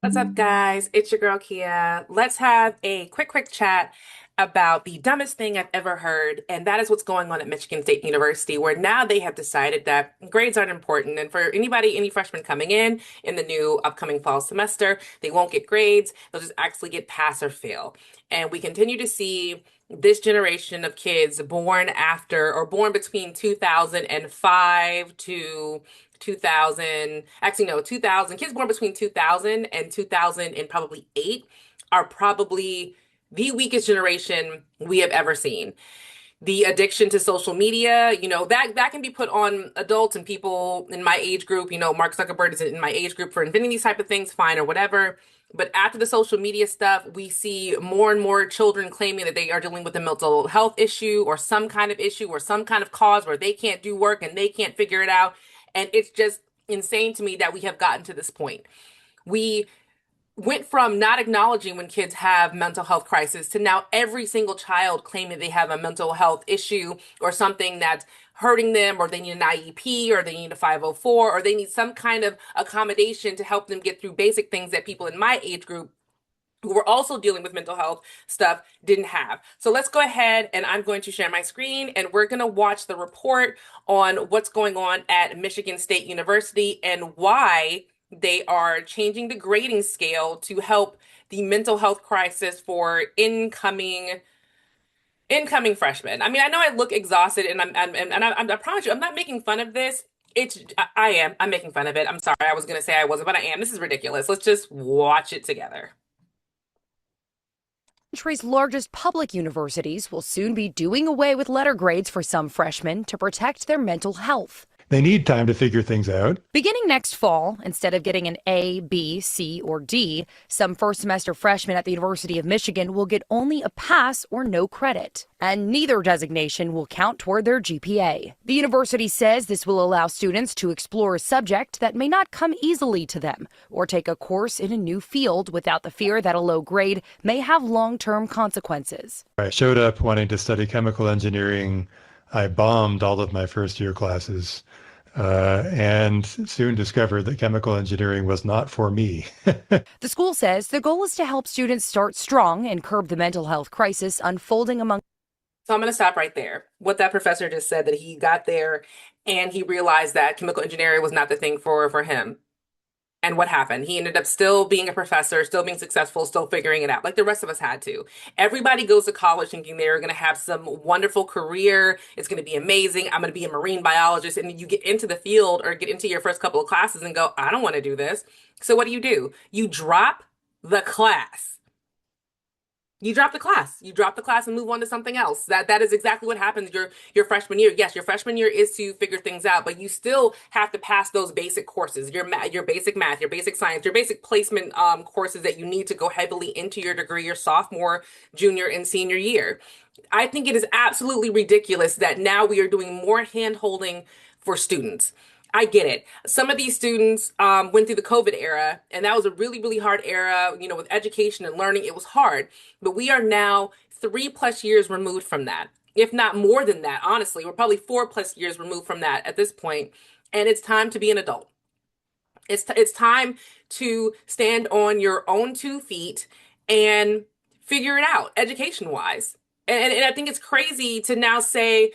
What's up, guys? It's your girl Kia. Let's have a quick chat about the dumbest thing I've ever heard, and that is what's going on at Michigan State University, where now they have decided that grades aren't important. And for any freshmen coming in the new upcoming fall semester, they won't get grades. They'll just actually get pass or fail. And we continue to see this generation of kids born after or born between 2005 to 2000, actually no, 2000, kids born between 2000 and 2000 and probably 8 are probably the weakest generation we have ever seen. The addiction to social media, that can be put on adults and people in my age group. Mark Zuckerberg is in my age group for inventing these type of things, fine or whatever. But after the social media stuff, we see more and more children claiming that they are dealing with a mental health issue or some kind of issue or some kind of cause where they can't do work and they can't figure it out. And it's just insane to me that we have gotten to this point. We went from not acknowledging when kids have mental health crisis to now every single child claiming they have a mental health issue or something that's hurting them, or they need an IEP, or they need a 504, or they need some kind of accommodation to help them get through basic things that people in my age group who were also dealing with mental health stuff didn't have. So let's go ahead, and I'm going to share my screen and we're going to watch the report on what's going on at Michigan State University and why they are changing the grading scale to help the mental health crisis for incoming freshmen. I mean, I know I look exhausted, and I promise you, I'm not making fun of this. I am. I'm making fun of it. I'm sorry. I was gonna say I wasn't, but I am. This is ridiculous. Let's just watch it together. Country's largest public universities will soon be doing away with letter grades for some freshmen to protect their mental health. They need time to figure things out. Beginning next fall, instead of getting an A, B, C, or D, some first semester freshmen at the University of Michigan will get only a pass or no credit. And neither designation will count toward their GPA. The university says this will allow students to explore a subject that may not come easily to them, or take a course in a new field without the fear that a low grade may have long-term consequences. I showed up wanting to study chemical engineering. I bombed all of my first year classes. And soon discovered that chemical engineering was not for me. The school says the goal is to help students start strong and curb the mental health crisis unfolding among. So I'm going to stop right there. What that professor just said, that he got there and he realized that chemical engineering was not the thing for him. And what happened? He ended up still being a professor, still being successful, still figuring it out, like the rest of us had to. Everybody goes to college thinking they're going to have some wonderful career. It's going to be amazing. I'm going to be a marine biologist. And you get into the field or get into your first couple of classes and go, I don't want to do this. So what do? You drop the class. You drop the class. You drop the class and move on to something else. That is exactly what happens your freshman year. Yes, your freshman year is to figure things out, but you still have to pass those basic courses, your basic math, your basic science, your basic placement courses that you need to go heavily into your degree your sophomore, junior, and senior year. I think it is absolutely ridiculous that now we are doing more hand holding for students. I get it. Some of these students went through the COVID era, and that was a really hard era, with education and learning. It was hard. But we are now 3+ years removed from that, if not more than that. Honestly, we're probably 4+ years removed from that at this point, and it's time to be an adult. It's time to stand on your own 2 feet and figure it out education wise. And I think it's crazy to now say,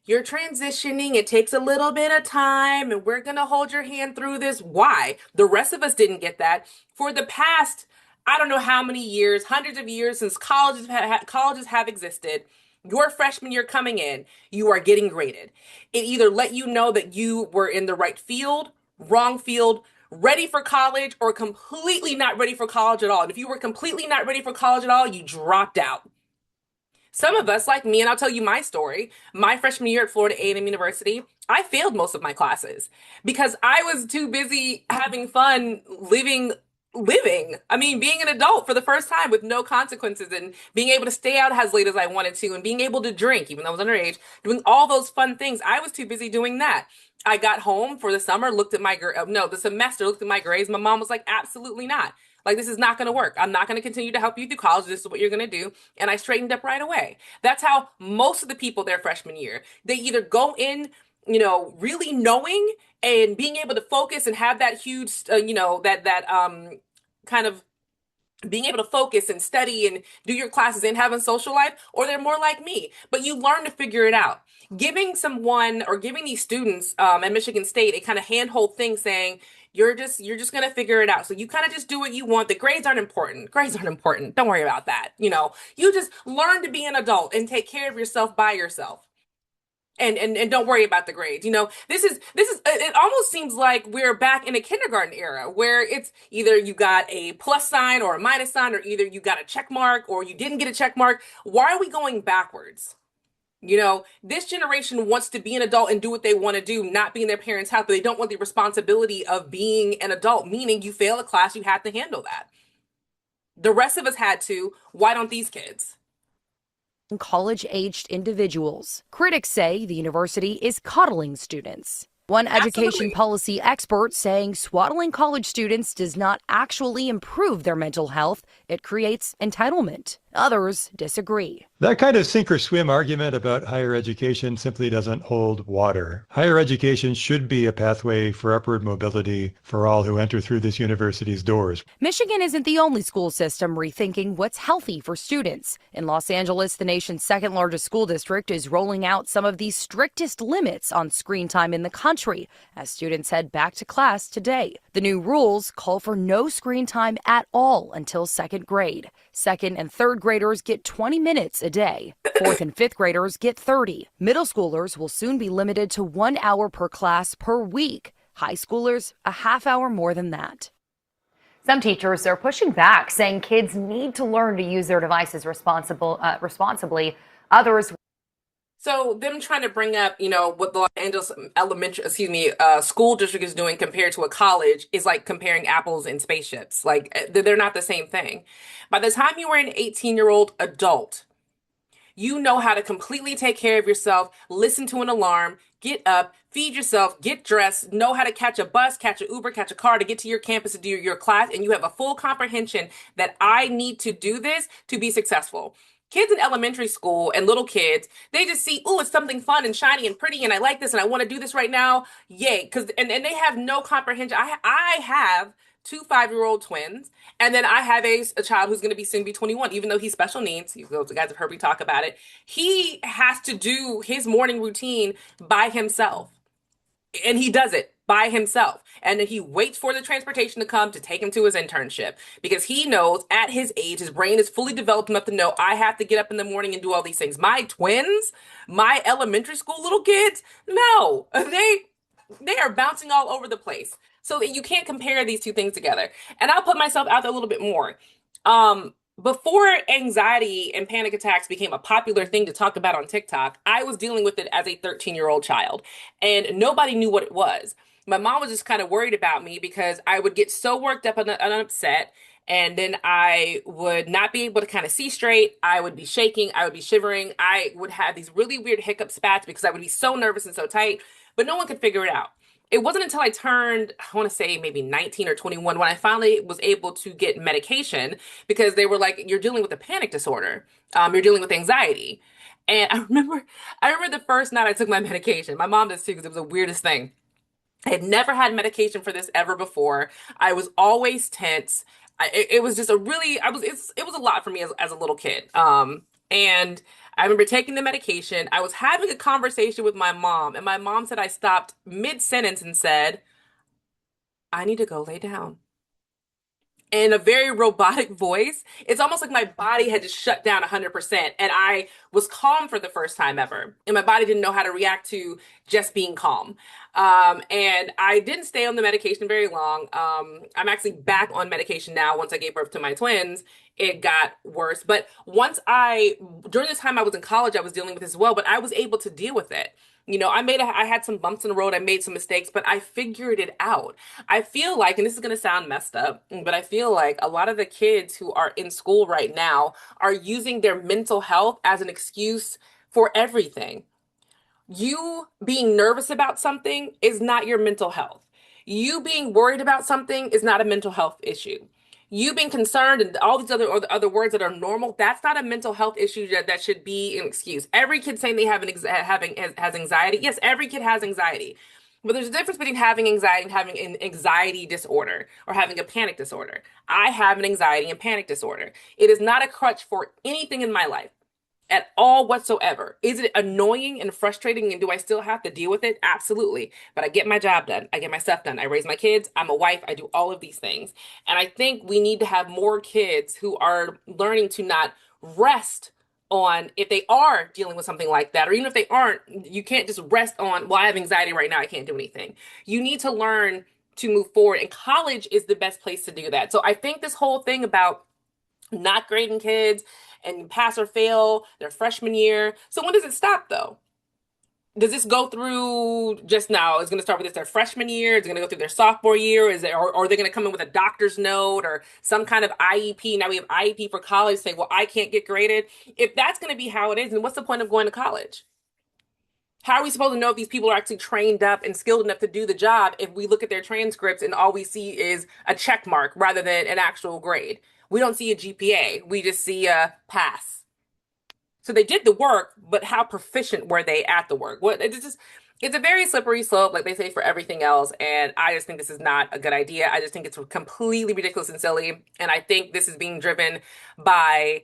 you're transitioning. It takes a little bit of time, and we're going to hold your hand through this. Why? The rest of us didn't get that. For the past, I don't know how many years, hundreds of years since colleges have existed, your freshman year coming in, you are getting graded. It either let you know that you were in the right field, wrong field, ready for college, or completely not ready for college at all. And if you were completely not ready for college at all, you dropped out. Some of us, like me, and I'll tell you my story, my freshman year at Florida A&M University, I failed most of my classes because I was too busy having fun living. I mean, being an adult for the first time with no consequences and being able to stay out as late as I wanted to and being able to drink, even though I was underage, doing all those fun things. I was too busy doing that. I got home for the summer, looked at the semester, looked at my grades. My mom was like, absolutely not. Like, this is not going to work. I'm not going to continue to help you through college. This is what you're going to do. And I straightened up right away. That's how most of the people their freshman year, they either go in, really knowing and being able to focus and have that huge, kind of being able to focus and study and do your classes and having social life, or they're more like me. But you learn to figure it out. Giving someone or giving these students at Michigan State a kind of handhold thing saying, you're just gonna figure it out. So you kind of just do what you want. The grades aren't important. Grades aren't important. Don't worry about that. You just learn to be an adult and take care of yourself by yourself and don't worry about the grades. This is it almost seems like we're back in a kindergarten era where it's either you got a plus sign or a minus sign, or either you got a check mark or you didn't get a check mark. Why are we going backwards? This generation wants to be an adult and do what they want to do, not be in their parents' house, but they don't want the responsibility of being an adult, meaning you fail a class, you have to handle that. The rest of us had to. Why don't these kids? College-aged individuals. Critics say the university is coddling students. One education Absolutely. policy expert saying swaddling college students does not actually improve their mental health, it creates entitlement. Others disagree. That kind of sink or swim argument about higher education simply doesn't hold water. Higher education should be a pathway for upward mobility for all who enter through this university's doors. Michigan isn't the only school system rethinking what's healthy for students. In Los Angeles, the nation's second largest school district is rolling out some of the strictest limits on screen time in the country as students head back to class today. The new rules call for no screen time at all until second grade. Second and third graders get 20 minutes a day. Fourth and fifth graders get 30. Middle schoolers will soon be limited to 1 hour per class per week. High schoolers, a half hour more than that. Some teachers are pushing back, saying kids need to learn to use their devices responsibly. Others. So them trying to bring up, what the Los Angeles school district is doing compared to a college is like comparing apples and spaceships. Like they're not the same thing. By the time you are an 18-year-old adult, you know how to completely take care of yourself, listen to an alarm, get up, feed yourself, get dressed, know how to catch a bus, catch an Uber, catch a car to get to your campus to do your class, and you have a full comprehension that I need to do this to be successful. Kids in elementary school and little kids, they just see, oh, it's something fun and shiny and pretty, and I like this and I want to do this right now. Yay. And they have no comprehension. I have two 5-year-old twins, and then I have a child who's going to be soon be 21, even though he's special needs. Those guys have heard me talk about it. He has to do his morning routine by himself. And he does it by himself. And then he waits for the transportation to come to take him to his internship because he knows at his age, his brain is fully developed enough to know I have to get up in the morning and do all these things. My twins, my elementary school little kids, no, they are bouncing all over the place. So that you can't compare these two things together. And I'll put myself out there a little bit more. Before anxiety and panic attacks became a popular thing to talk about on TikTok, I was dealing with it as a 13-year-old child, and nobody knew what it was. My mom was just kind of worried about me because I would get so worked up and upset, and then I would not be able to kind of see straight. I would be shaking. I would be shivering. I would have these really weird hiccup spats because I would be so nervous and so tight, but no one could figure it out. It wasn't until I turned, I want to say maybe 19 or 21, when I finally was able to get medication because they were like, you're dealing with a panic disorder. You're dealing with anxiety. And I remember the first night I took my medication. My mom does too because it was the weirdest thing. I had never had medication for this ever before. I was always tense. It was just it was a lot for me as a little kid. And I remember taking the medication. I was having a conversation with my mom, and my mom said I stopped mid-sentence and said, I need to go lay down. In a very robotic voice. It's almost like my body had just shut down 100%, and I was calm for the first time ever. And my body didn't know how to react to just being calm. And I didn't stay on the medication very long. I'm actually back on medication now. Once I gave birth to my twins, it got worse. But during this time I was in college, I was dealing with this as well, but I was able to deal with it. I had some bumps in the road. I made some mistakes, but I figured it out. I feel like, and this is going to sound messed up, but I feel like a lot of the kids who are in school right now are using their mental health as an excuse for everything. You being nervous about something is not your mental health. You being worried about something is not a mental health issue. You being concerned and all these other words that are normal, that's not a mental health issue that should be an excuse. Every kid saying they have has anxiety. Yes, every kid has anxiety. But there's a difference between having anxiety and having an anxiety disorder or having a panic disorder. I have an anxiety and panic disorder. It is not a crutch for anything in my life at all whatsoever. Is it annoying and frustrating and do I still have to deal with it? Absolutely. But I get my job done. I get my stuff done. I raise my kids. I'm a wife. I do all of these things. And I think we need to have more kids who are learning to not rest on if they are dealing with something like that, or even if they aren't, you can't just rest on, well, I have anxiety right now. I can't do anything. You need to learn to move forward. And college is the best place to do that. So I think this whole thing about not grading kids and pass or fail their freshman year. So when does it stop though? Does this go through just now? It's going to start with this their freshman year. It's going to go through their sophomore year. Is it, or are they going to come in with a doctor's note or some kind of IEP? Now we have IEP for college saying, well, I can't get graded. If that's going to be how it is, then what's the point of going to college? How are we supposed to know if these people are actually trained up and skilled enough to do the job if we look at their transcripts and all we see is a check mark rather than an actual grade? We don't see a GPA. We just see a pass. So they did the work, but how proficient were they at the work? What it's just it's a very slippery slope, like they say for everything else. And I just think this is not a good idea. I just think it's completely ridiculous and silly. And I think this is being driven by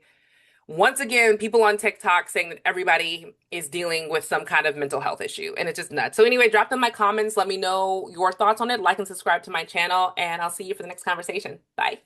once again, people on TikTok saying that everybody is dealing with some kind of mental health issue, and it's just nuts. So anyway, drop them my comments. Let me know your thoughts on it. Like and subscribe to my channel, and I'll see you for the next conversation. Bye.